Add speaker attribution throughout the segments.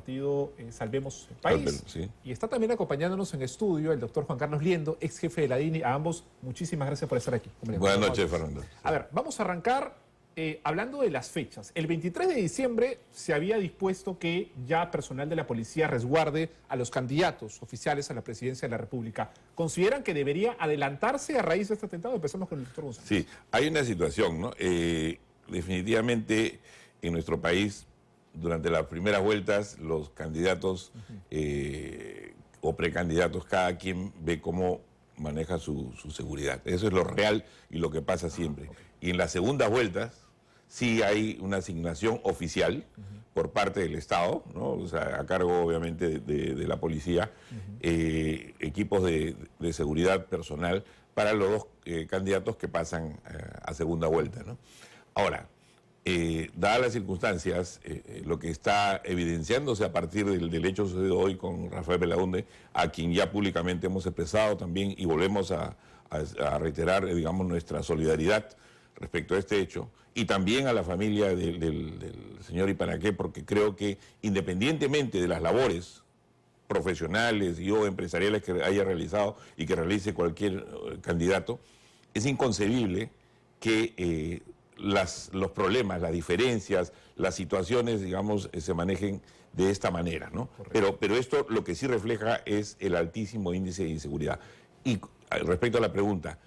Speaker 1: partido Salvemos el País.
Speaker 2: Sí.
Speaker 1: Y está también acompañándonos en estudio el doctor Juan Carlos Liendo, ex jefe de la DINI. A ambos, muchísimas gracias por estar aquí.
Speaker 2: Buenas noches, Fernando.
Speaker 1: A ver, vamos a arrancar hablando de las fechas. El 23 de diciembre se había dispuesto que ya personal de la policía resguarde a los candidatos oficiales a la presidencia de la República. ¿Consideran que debería adelantarse a raíz de este atentado? Empezamos con el doctor González.
Speaker 2: Sí, hay una situación, ¿no? Definitivamente en nuestro país, durante las primeras vueltas, los candidatos o precandidatos, cada quien ve cómo maneja su seguridad. Eso es lo real y lo que pasa siempre. Y en las segundas vueltas sí hay una asignación oficial por parte del Estado, ¿no? O sea, a cargo obviamente de la policía, equipos de seguridad personal para los dos candidatos que pasan a segunda vuelta, ¿no? Ahora, dadas las circunstancias, lo que está evidenciándose a partir del hecho sucedido hoy con Rafael Belaunde, a quien ya públicamente hemos expresado también y volvemos a reiterar, digamos, nuestra solidaridad respecto a este hecho, y también a la familia del señor Ipanaqué, porque creo que independientemente de las labores profesionales y o empresariales que haya realizado y que realice cualquier candidato, es inconcebible que los problemas, las diferencias, las situaciones, digamos, se manejen de esta manera, ¿no? Pero esto lo que sí refleja es el altísimo índice de inseguridad. Y respecto a la pregunta,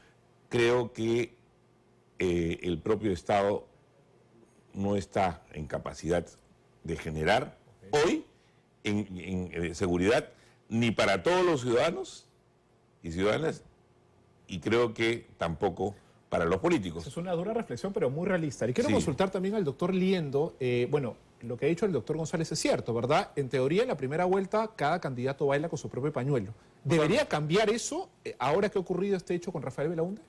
Speaker 2: creo que el propio Estado no está en capacidad de generar hoy en seguridad ni para todos los ciudadanos y ciudadanas, y creo que tampoco para los políticos.
Speaker 1: Es una dura reflexión, pero muy realista. Y quiero consultar también al doctor Liendo. Bueno, lo que ha dicho el doctor González es cierto, ¿verdad? En teoría, en la primera vuelta, cada candidato baila con su propio pañuelo. ¿Debería cambiar eso ahora que ha ocurrido este hecho con Rafael Belaunde?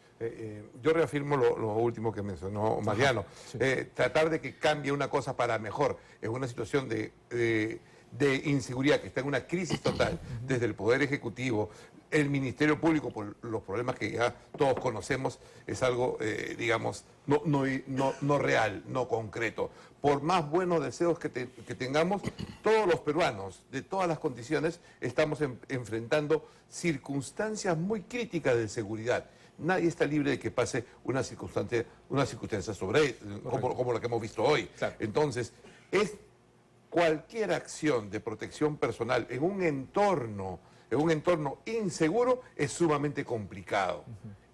Speaker 3: Yo reafirmo lo último que mencionó Mariano.
Speaker 1: Sí.
Speaker 3: Tratar de que cambie una cosa para mejor en una situación de inseguridad que está en una crisis total desde el Poder Ejecutivo, el Ministerio Público, por los problemas que ya todos conocemos, es algo, digamos, no real, no concreto. Por más buenos deseos que tengamos, todos los peruanos, de todas las condiciones, estamos enfrentando circunstancias muy críticas de seguridad. Nadie está libre de que pase una circunstancia como la que hemos visto hoy.
Speaker 1: Claro.
Speaker 3: Entonces, cualquier acción de protección personal en un entorno inseguro es sumamente complicado.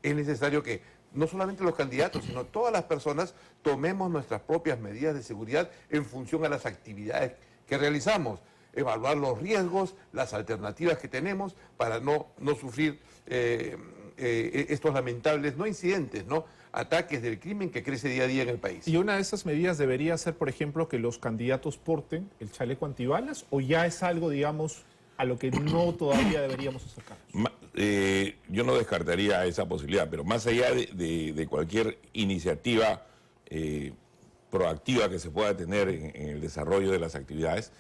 Speaker 3: Es necesario que no solamente los candidatos, sino todas las personas tomemos nuestras propias medidas de seguridad en función a las actividades que realizamos. Evaluar los riesgos, las alternativas que tenemos para no sufrir estos lamentables, no incidentes, ¿no? Ataques del crimen que crece día a día en el país.
Speaker 1: ¿Y una de esas medidas debería ser, por ejemplo, que los candidatos porten el chaleco antibalas? ¿O ya es algo, digamos, a lo que no todavía deberíamos acercarnos?
Speaker 2: Yo no descartaría esa posibilidad, pero más allá de cualquier iniciativa proactiva que se pueda tener en el desarrollo de las actividades,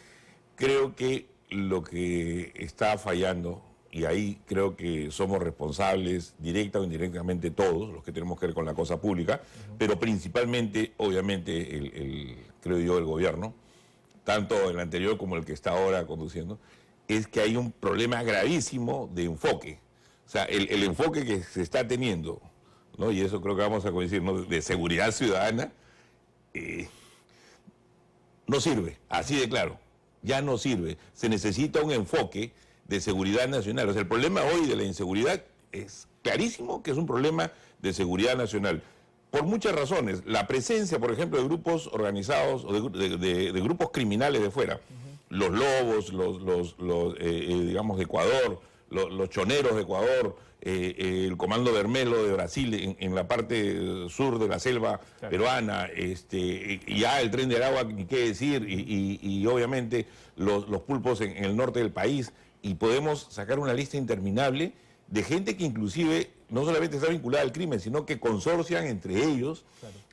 Speaker 2: creo que lo que está fallando, y ahí creo que somos responsables directa o indirectamente todos los que tenemos que ver con la cosa pública, pero principalmente, obviamente, creo yo, el gobierno, tanto el anterior como el que está ahora conduciendo, es que hay un problema gravísimo de enfoque. O sea, el enfoque que se está teniendo, ¿no? Y eso creo que vamos a coincidir, ¿no? De seguridad ciudadana, no sirve, así de claro, ya no sirve. Se necesita un enfoque de seguridad nacional. O sea, el problema hoy de la inseguridad es clarísimo que es un problema de seguridad nacional. Por muchas razones. La presencia, por ejemplo, de grupos organizados o de grupos criminales de fuera. Los lobos, digamos, de Ecuador, los choneros de Ecuador, el Comando Vermelo de Brasil en la parte sur de la selva peruana, ya el Tren de Aragua, ni qué decir, y obviamente los pulpos en el norte del país. Y podemos sacar una lista interminable de gente que inclusive no solamente está vinculada al crimen, sino que consorcian entre ellos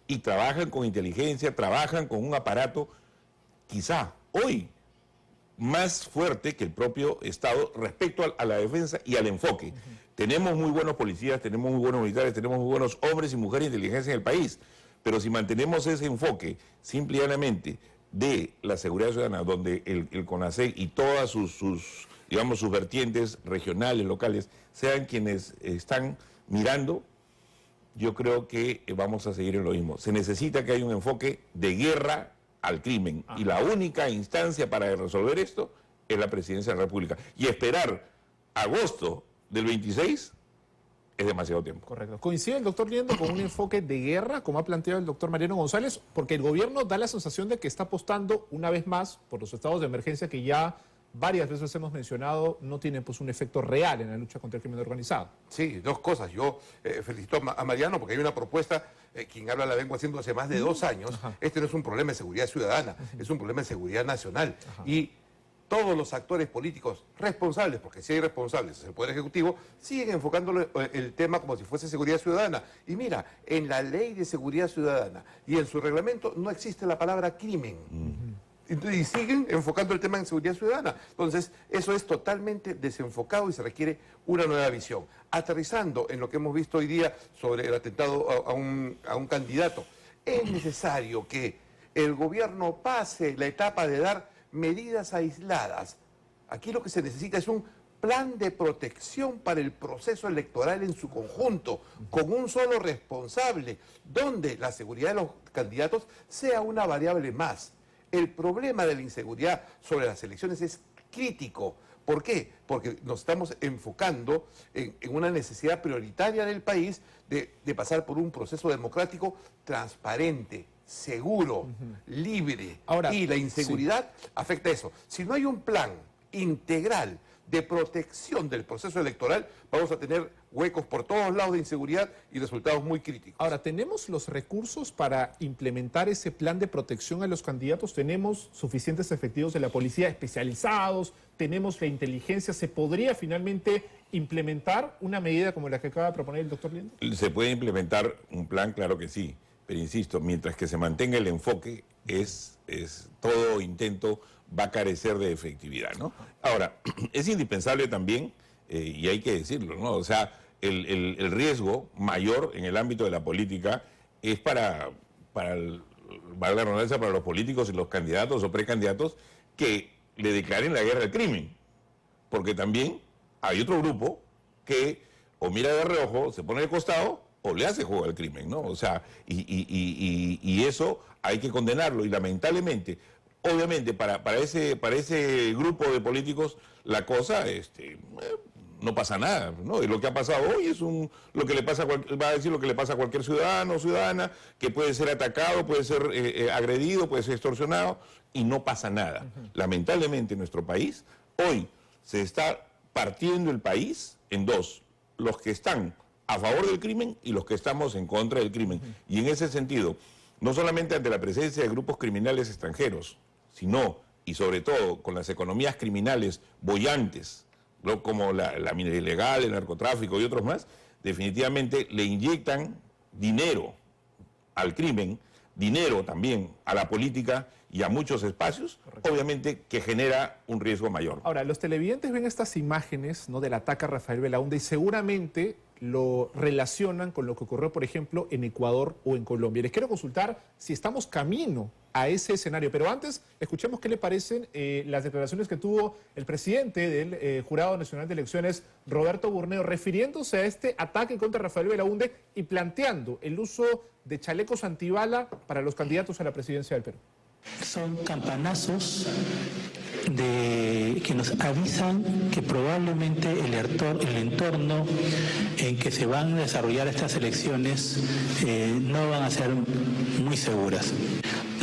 Speaker 2: y trabajan con inteligencia, trabajan con un aparato quizá hoy más fuerte que el propio Estado respecto a la defensa y al enfoque. Tenemos muy buenos policías, tenemos muy buenos militares, tenemos muy buenos hombres y mujeres de inteligencia en el país, pero si mantenemos ese enfoque simple y llanamente de la seguridad ciudadana, donde el CONASEC y todas sus vertientes regionales, locales, sean quienes están mirando, yo creo que vamos a seguir en lo mismo. Se necesita que haya un enfoque de guerra al crimen. Y la única instancia para resolver esto es la Presidencia de la República. Y esperar agosto del 26 es demasiado tiempo.
Speaker 1: Correcto. ¿Coincide el doctor Liendo con un enfoque de guerra, como ha planteado el doctor Mariano González? Porque el gobierno da la sensación de que está apostando una vez más por los estados de emergencia que ya varias veces hemos mencionado, no tienen pues un efecto real en la lucha contra el crimen organizado.
Speaker 3: Sí, dos cosas. Yo felicito a Mariano porque hay una propuesta, quien habla la vengo haciendo hace más de 2 años. Este no es un problema de seguridad ciudadana, es un problema de seguridad nacional. Y todos los actores políticos responsables, porque si hay responsables, es el Poder Ejecutivo, siguen enfocando el tema como si fuese seguridad ciudadana. Y mira, en la Ley de Seguridad Ciudadana y en su reglamento no existe la palabra crimen. Y siguen enfocando el tema en seguridad ciudadana. Entonces, eso es totalmente desenfocado y se requiere una nueva visión. Aterrizando en lo que hemos visto hoy día sobre el atentado a un candidato, es necesario que el gobierno pase la etapa de dar medidas aisladas. Aquí lo que se necesita es un plan de protección para el proceso electoral en su conjunto, con un solo responsable, donde la seguridad de los candidatos sea una variable más. El problema de la inseguridad sobre las elecciones es crítico. ¿Por qué? Porque nos estamos enfocando en una necesidad prioritaria del país de pasar por un proceso democrático transparente, seguro, libre.
Speaker 1: Ahora,
Speaker 3: y la inseguridad afecta eso. Si no hay un plan integral de protección del proceso electoral, vamos a tener huecos por todos lados de inseguridad y resultados muy críticos.
Speaker 1: Ahora, ¿tenemos los recursos para implementar ese plan de protección a los candidatos? ¿Tenemos suficientes efectivos de la policía especializados? ¿Tenemos la inteligencia? ¿Se podría finalmente implementar una medida como la que acaba de proponer el doctor Liendo?
Speaker 2: ¿Se puede implementar un plan? Claro que sí. Pero insisto, mientras que se mantenga el enfoque, todo intento va a carecer de efectividad, ¿no? Ahora, es indispensable también, y hay que decirlo, ¿no? O sea, el riesgo mayor en el ámbito de la política es para la redundancia, para los políticos y los candidatos o precandidatos que le declaren la guerra al crimen. Porque también hay otro grupo que o mira de reojo, se pone de costado o le hace juego al crimen, ¿no? O sea, y eso hay que condenarlo y lamentablemente, obviamente para ese grupo de políticos la cosa no pasa nada, ¿no? Y lo que ha pasado hoy es lo que le pasa va a decir lo que le pasa a cualquier ciudadano o ciudadana que puede ser atacado, puede ser agredido, puede ser extorsionado y no pasa nada. Lamentablemente en nuestro país hoy se está partiendo el país en dos, los que están a favor del crimen y los que estamos en contra del crimen. Y en ese sentido, no solamente ante la presencia de grupos criminales extranjeros, sino y sobre todo con las economías criminales bollantes, ¿no? Como la minería ilegal, el narcotráfico y otros más, definitivamente le inyectan dinero al crimen, dinero también a la política y a muchos espacios, obviamente que genera un riesgo mayor.
Speaker 1: Ahora, los televidentes ven estas imágenes, ¿no?, del ataque a Rafael Belaúnde y seguramente lo relacionan con lo que ocurrió, por ejemplo, en Ecuador o en Colombia. Les quiero consultar si estamos camino a ese escenario, pero antes escuchemos qué le parecen las declaraciones que tuvo el presidente del Jurado Nacional de Elecciones, Roberto Burneo, refiriéndose a este ataque contra Rafael Belaúnde y planteando el uso de chalecos antibala para los candidatos a la presidencia del Perú.
Speaker 4: Son campanazos que nos avisan que probablemente el entorno en que se van a desarrollar estas elecciones no van a ser muy seguras.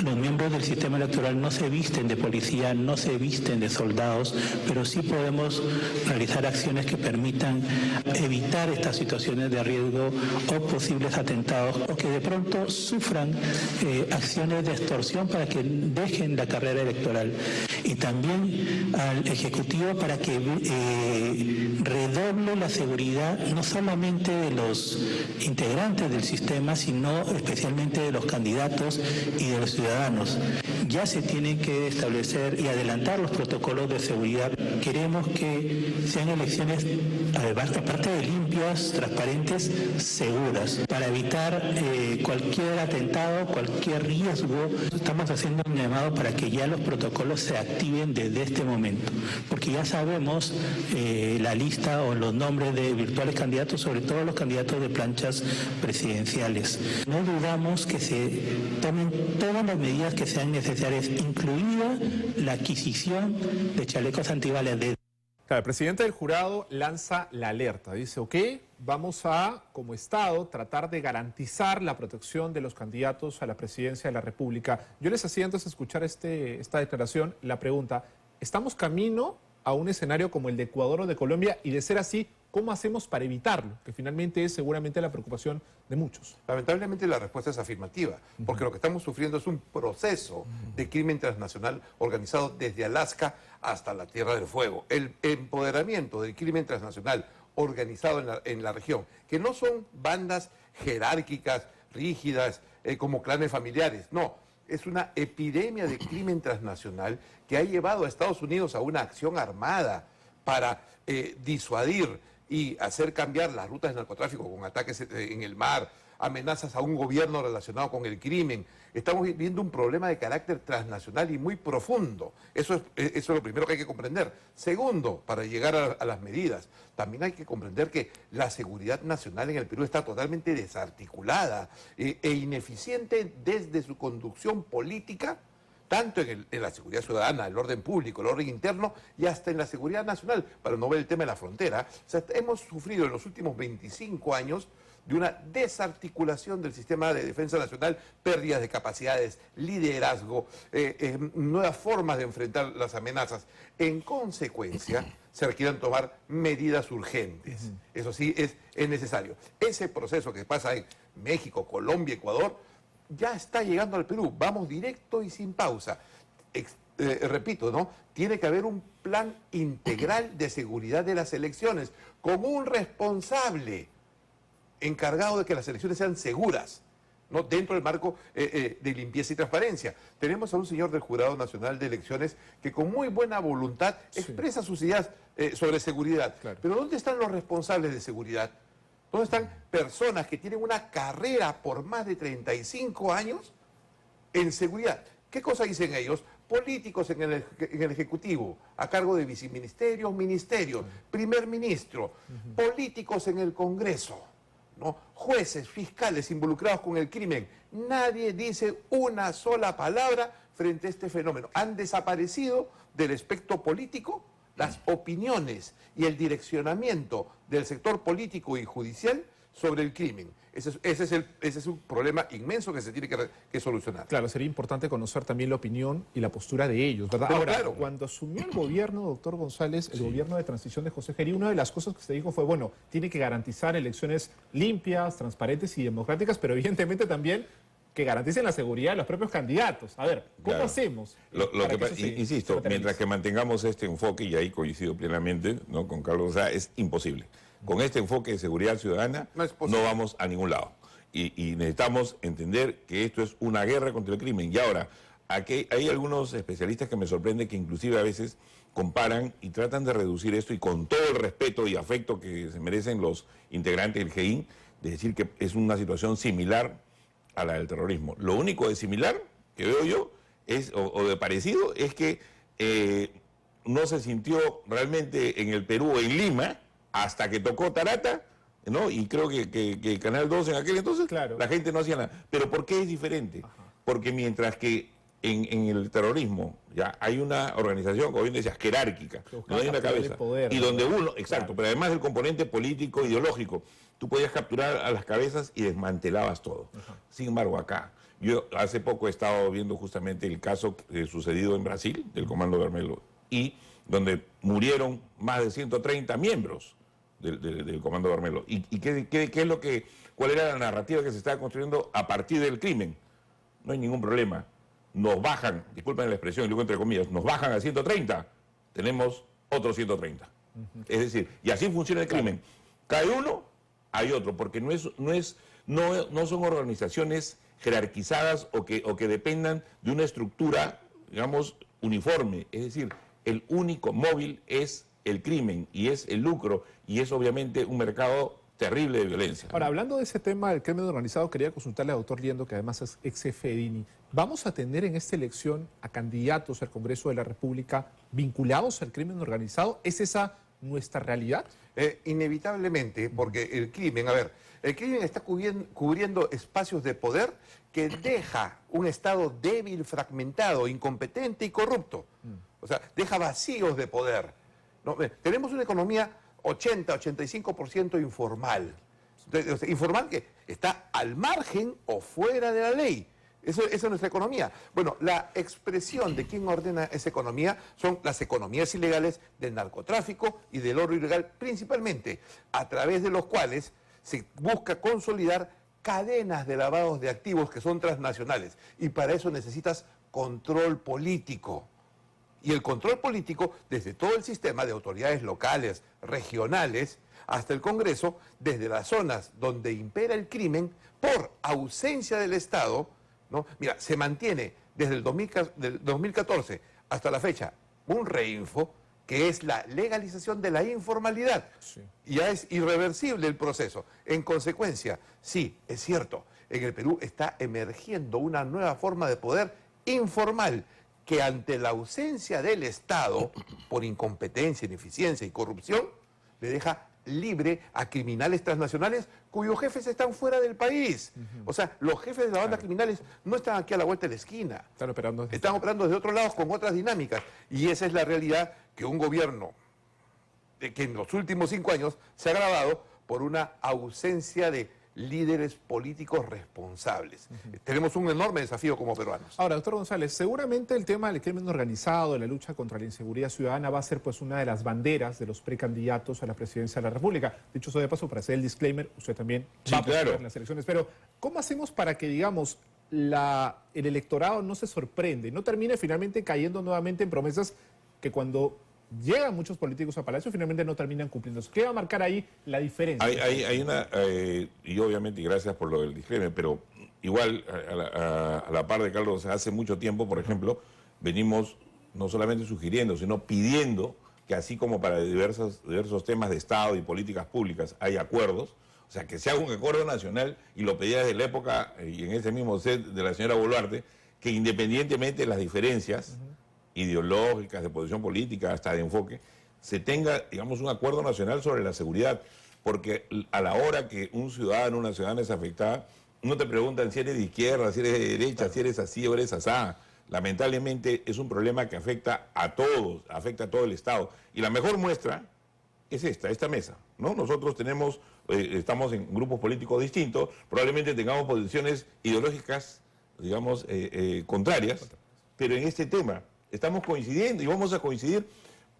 Speaker 4: Los miembros del sistema electoral no se visten de policía, no se visten de soldados, pero sí podemos realizar acciones que permitan evitar estas situaciones de riesgo o posibles atentados o que de pronto sufran acciones de extorsión para que dejen la carrera electoral. y también al Ejecutivo para que redoble la seguridad no solamente de los integrantes del sistema, sino especialmente de los candidatos y de los ciudadanos. Ya se tienen que establecer y adelantar los protocolos de seguridad. Queremos que sean elecciones, aparte de limpias, transparentes, seguras, para evitar cualquier atentado, cualquier riesgo. Estamos haciendo un llamado para que ya los protocolos se activen desde este momento, porque ya sabemos la lista o los nombres de virtuales candidatos, sobre todo los candidatos de planchas presidenciales. No dudamos que se tomen todas las medidas que sean necesarias, incluida la adquisición de chalecos antibalas.
Speaker 1: Claro, el presidente del jurado lanza la alerta, dice, ok, vamos a, como Estado, tratar de garantizar la protección de los candidatos a la presidencia de la República. Yo les hacía antes de escuchar esta declaración la pregunta, ¿estamos camino a un escenario como el de Ecuador o de Colombia? Y de ser así, ¿cómo hacemos para evitarlo? Que finalmente es seguramente la preocupación de muchos.
Speaker 3: Lamentablemente la respuesta es afirmativa, porque lo que estamos sufriendo es un proceso de crimen transnacional organizado desde Alaska hasta la Tierra del Fuego. El empoderamiento del crimen transnacional organizado en la región, que no son bandas jerárquicas, rígidas, como clanes familiares, no. Es una epidemia de crimen transnacional que ha llevado a Estados Unidos a una acción armada para disuadir y hacer cambiar las rutas de narcotráfico con ataques en el mar, amenazas a un gobierno relacionado con el crimen. Estamos viendo un problema de carácter transnacional y muy profundo. Eso es lo primero que hay que comprender. Segundo, para llegar a las medidas, también hay que comprender que la seguridad nacional en el Perú está totalmente desarticulada e ineficiente desde su conducción política, tanto en la seguridad ciudadana, el orden público, el orden interno y hasta en la seguridad nacional, para no ver el tema de la frontera. O sea, hemos sufrido en los últimos 25 años de una desarticulación del sistema de defensa nacional, pérdidas de capacidades, liderazgo, nuevas formas de enfrentar las amenazas. En consecuencia, se requieren tomar medidas urgentes. Eso sí, es necesario. Ese proceso que pasa en México, Colombia, Ecuador, ya está llegando al Perú. Vamos directo y sin pausa. Repito, ¿no? Tiene que haber un plan integral de seguridad de las elecciones, con un responsable encargado de que las elecciones sean seguras, ¿no? Dentro del marco de limpieza y transparencia. Tenemos a un señor del Jurado Nacional de Elecciones que con muy buena voluntad expresa sus ideas sobre seguridad. Claro. Pero ¿dónde están los responsables de seguridad? ¿Dónde están personas que tienen una carrera por más de 35 años en seguridad? ¿Qué cosa dicen ellos? Políticos en el Ejecutivo, a cargo de viceministerios, ministerios, primer ministro, políticos en el Congreso, ¿no? Jueces, fiscales involucrados con el crimen. Nadie dice una sola palabra frente a este fenómeno. Han desaparecido del espectro político las opiniones y el direccionamiento del sector político y judicial sobre el crimen. Ese es un problema inmenso que se tiene que solucionar.
Speaker 1: Claro, sería importante conocer también la opinión y la postura de ellos, ¿verdad?
Speaker 3: Pero
Speaker 1: ahora,
Speaker 3: claro,
Speaker 1: cuando asumió el gobierno, doctor González, el gobierno de transición de José Gerí, una de las cosas que se dijo fue, bueno, tiene que garantizar elecciones limpias, transparentes y democráticas, pero evidentemente también que garanticen la seguridad de los propios candidatos. A ver, ¿cómo hacemos?
Speaker 2: Insisto, mientras que mantengamos este enfoque, y ahí coincido plenamente, ¿no?, con Carlos, o sea, es imposible. Con este enfoque de seguridad ciudadana no vamos a ningún lado. Y necesitamos entender que esto es una guerra contra el crimen. Y ahora, aquí hay algunos especialistas que me sorprende que inclusive a veces comparan y tratan de reducir esto, y con todo el respeto y afecto que se merecen los integrantes del GEIN, de decir que es una situación similar a la del terrorismo. Lo único de similar que veo yo es, o de parecido, es que no se sintió realmente en el Perú o en Lima hasta que tocó Tarata, ¿no? Y creo que Canal 2 en aquel entonces, claro, la gente no hacía nada. ¿Pero por qué es diferente? Ajá. Porque mientras que en el terrorismo ya hay una organización, como bien decías, jerárquica, no hay una cabeza, poder, y donde uno, exacto, claro, pero además del componente político, ideológico, tú podías capturar a las cabezas y desmantelabas todo. Ajá. Sin embargo, acá, yo hace poco he estado viendo justamente el caso sucedido en Brasil, del Comando Vermelho, y donde murieron más de 130 miembros del Comando Vermelho. ¿Y qué es cuál era la narrativa que se estaba construyendo a partir del crimen? No hay ningún problema. nos bajan, disculpen la expresión, y luego entre comillas, nos bajan a 130, tenemos otros 130. Es decir, y así funciona el crimen. Cae uno, hay otro, porque no son organizaciones jerarquizadas o que dependan de una estructura, digamos, uniforme. Es decir, el único móvil es el crimen y es el lucro y es obviamente un mercado terrible de violencia.
Speaker 1: Ahora, hablando de ese tema del crimen organizado, quería consultarle al doctor Liendo, que además es ex jefe de DINI. ¿Vamos a tener en esta elección a candidatos al Congreso de la República vinculados al crimen organizado? ¿Es esa nuestra realidad?
Speaker 3: Inevitablemente, porque el crimen está cubriendo espacios de poder que deja un Estado débil, fragmentado, incompetente y corrupto. O sea, deja vacíos de poder, ¿no? Tenemos una economía 85% informal. Entonces, informal que está al margen o fuera de la ley. Esa es nuestra economía. Bueno, la expresión de quién ordena esa economía son las economías ilegales del narcotráfico y del oro ilegal, principalmente, a través de los cuales se busca consolidar cadenas de lavados de activos que son transnacionales. Y para eso necesitas control político. Y el control político, desde todo el sistema de autoridades locales, regionales, hasta el Congreso, desde las zonas donde impera el crimen, por ausencia del Estado, ¿no? Mira, se mantiene desde el 2014 hasta la fecha un reinfo que es la legalización de la informalidad. Sí. Ya es irreversible el proceso. En consecuencia, sí, es cierto, en el Perú está emergiendo una nueva forma de poder informal que ante la ausencia del Estado, por incompetencia, ineficiencia y corrupción, le deja libre a criminales transnacionales cuyos jefes están fuera del país. O sea, los jefes de la banda criminales no están aquí a la vuelta de la esquina. Están operando desde otros lados con otras dinámicas. Y esa es la realidad que un gobierno que en los últimos 5 años se ha agravado por una ausencia de líderes políticos responsables. Tenemos un enorme desafío como peruanos.
Speaker 1: Ahora, doctor González, seguramente el tema del crimen organizado, de la lucha contra la inseguridad ciudadana va a ser pues una de las banderas de los precandidatos a la presidencia de la República. Dicho eso de paso, para hacer el disclaimer, usted también va a postular en las elecciones. Pero, ¿cómo hacemos para que, digamos, el electorado no se sorprende, no termine finalmente cayendo nuevamente en promesas que cuando llegan muchos políticos a Palacio finalmente no terminan cumpliéndose? ¿Qué va a marcar ahí la diferencia?
Speaker 2: Hay una, y obviamente, y gracias por lo del disclaimer, pero igual a la par de Carlos, hace mucho tiempo, por ejemplo, venimos no solamente sugiriendo, sino pidiendo que así como para diversos temas de Estado y políticas públicas hay acuerdos, o sea, que se haga un acuerdo nacional, y lo pedía desde la época, y en ese mismo set de la señora Boluarte, que independientemente de las diferencias ideológicas, de posición política, hasta de enfoque, se tenga, digamos, un acuerdo nacional sobre la seguridad, porque a la hora que un ciudadano, una ciudadana es afectada, no te preguntan si eres de izquierda, si eres de derecha, si eres así o eres asá. Lamentablemente es un problema que afecta a todos, afecta a todo el Estado. Y la mejor muestra es esta mesa, ¿no? Nosotros estamos en grupos políticos distintos, probablemente tengamos posiciones ideológicas, digamos, contrarias, pero en este tema estamos coincidiendo y vamos a coincidir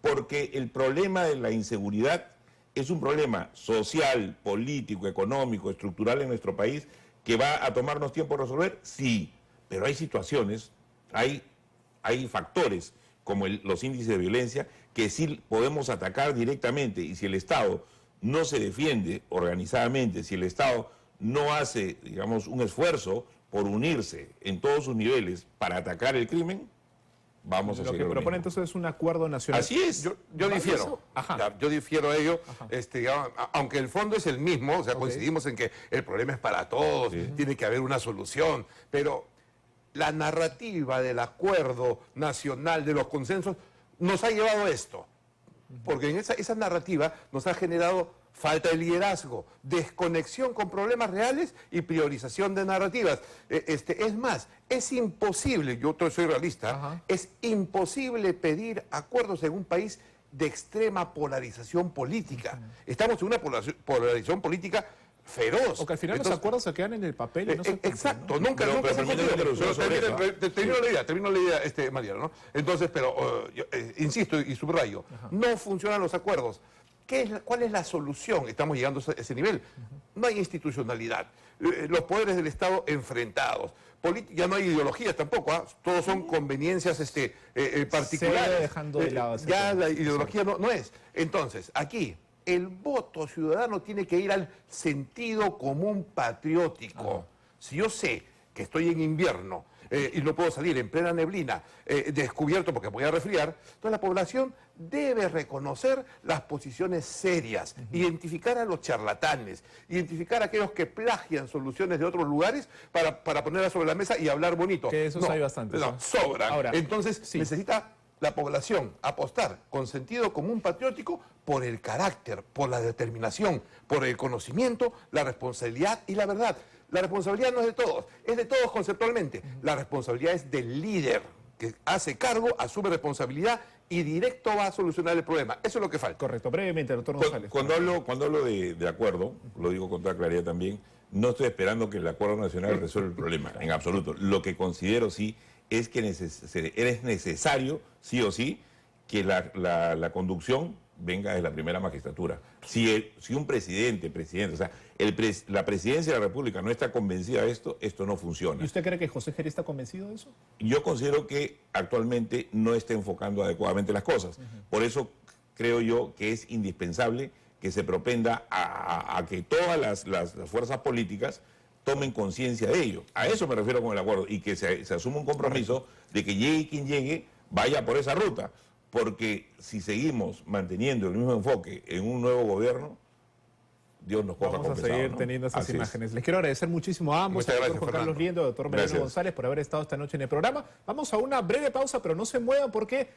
Speaker 2: porque el problema de la inseguridad es un problema social, político, económico, estructural en nuestro país que va a tomarnos tiempo resolver, sí, pero hay situaciones, hay factores como los índices de violencia que sí podemos atacar directamente, y si el Estado no se defiende organizadamente, si el Estado no hace, digamos, un esfuerzo por unirse en todos sus niveles para atacar el crimen, vamos a hacer
Speaker 1: lo que propone entonces es un acuerdo nacional.
Speaker 3: Así es. Yo difiero. Yo difiero a ello, aunque el fondo es el mismo, o sea, coincidimos en que el problema es para todos, tiene que haber una solución, pero la narrativa del acuerdo nacional, de los consensos, nos ha llevado a esto. Porque en esa narrativa nos ha generado falta de liderazgo, desconexión con problemas reales y priorización de narrativas. Es más, es imposible, yo soy realista, es imposible pedir acuerdos en un país de extrema polarización política. Estamos en una polarización política feroz.
Speaker 1: O que al final los acuerdos se quedan en el papel y no se cumplen,
Speaker 3: exacto,
Speaker 1: ¿no?
Speaker 3: nunca termino la idea, Mariano, ¿no? Entonces, pero insisto y subrayo, no funcionan los acuerdos. ¿Cuál es la solución? Estamos llegando a ese nivel. no hay institucionalidad. Los poderes del Estado enfrentados. Ya no hay ideologías tampoco, ¿ah? Todos son conveniencias particulares.
Speaker 1: Se va dejando de lado ese
Speaker 3: ya
Speaker 1: tema.
Speaker 3: la ideología no es. Entonces, aquí, el voto ciudadano tiene que ir al sentido común patriótico. Si yo sé que estoy en invierno y no puedo salir en plena neblina, descubierto porque voy a resfriar, entonces la población debe reconocer las posiciones serias, identificar a los charlatanes, identificar a aquellos que plagian soluciones de otros lugares para ponerlas sobre la mesa y hablar bonito.
Speaker 1: Que esos hay bastantes,
Speaker 3: No,
Speaker 1: ¿no?
Speaker 3: sobran.
Speaker 1: Ahora,
Speaker 3: Entonces
Speaker 1: sí.
Speaker 3: necesita la población apostar con sentido común patriótico por el carácter, por la determinación, por el conocimiento, la responsabilidad y la verdad. La responsabilidad no es de todos, es de todos conceptualmente. La responsabilidad es del líder, que hace cargo, asume responsabilidad y directo va a solucionar el problema. Eso es lo que falta.
Speaker 1: Correcto. Brevemente, doctor González.
Speaker 2: Cuando hablo de acuerdo, lo digo con toda claridad también, no estoy esperando que el acuerdo nacional resuelva el problema, en absoluto. Lo que considero sí es que es necesario, sí o sí, que la conducción venga de la primera magistratura. Si un presidente, o sea, la presidencia de la República no está convencida de esto, esto no funciona.
Speaker 1: ¿Y usted cree que José Geri está convencido de eso?
Speaker 2: Yo considero que actualmente no está enfocando adecuadamente las cosas. Por eso creo yo que es indispensable que se propenda a que todas las fuerzas políticas tomen conciencia de ello. A eso me refiero con el acuerdo y que se asuma un compromiso de que llegue quien llegue, vaya por esa ruta. Porque si seguimos manteniendo el mismo enfoque en un nuevo gobierno, Dios nos coja
Speaker 1: Vamos a
Speaker 2: confesado,
Speaker 1: seguir
Speaker 2: ¿no?
Speaker 1: teniendo esas
Speaker 2: Así es.
Speaker 1: imágenes. Les quiero agradecer muchísimo a ambos,
Speaker 3: Muchas
Speaker 1: al
Speaker 3: gracias,
Speaker 1: doctor Juan Carlos
Speaker 3: Fernando.
Speaker 1: Liendo, al doctor Mariano
Speaker 2: Gracias.
Speaker 1: González, por haber estado esta noche en el programa. Vamos a una breve pausa, pero no se muevan porque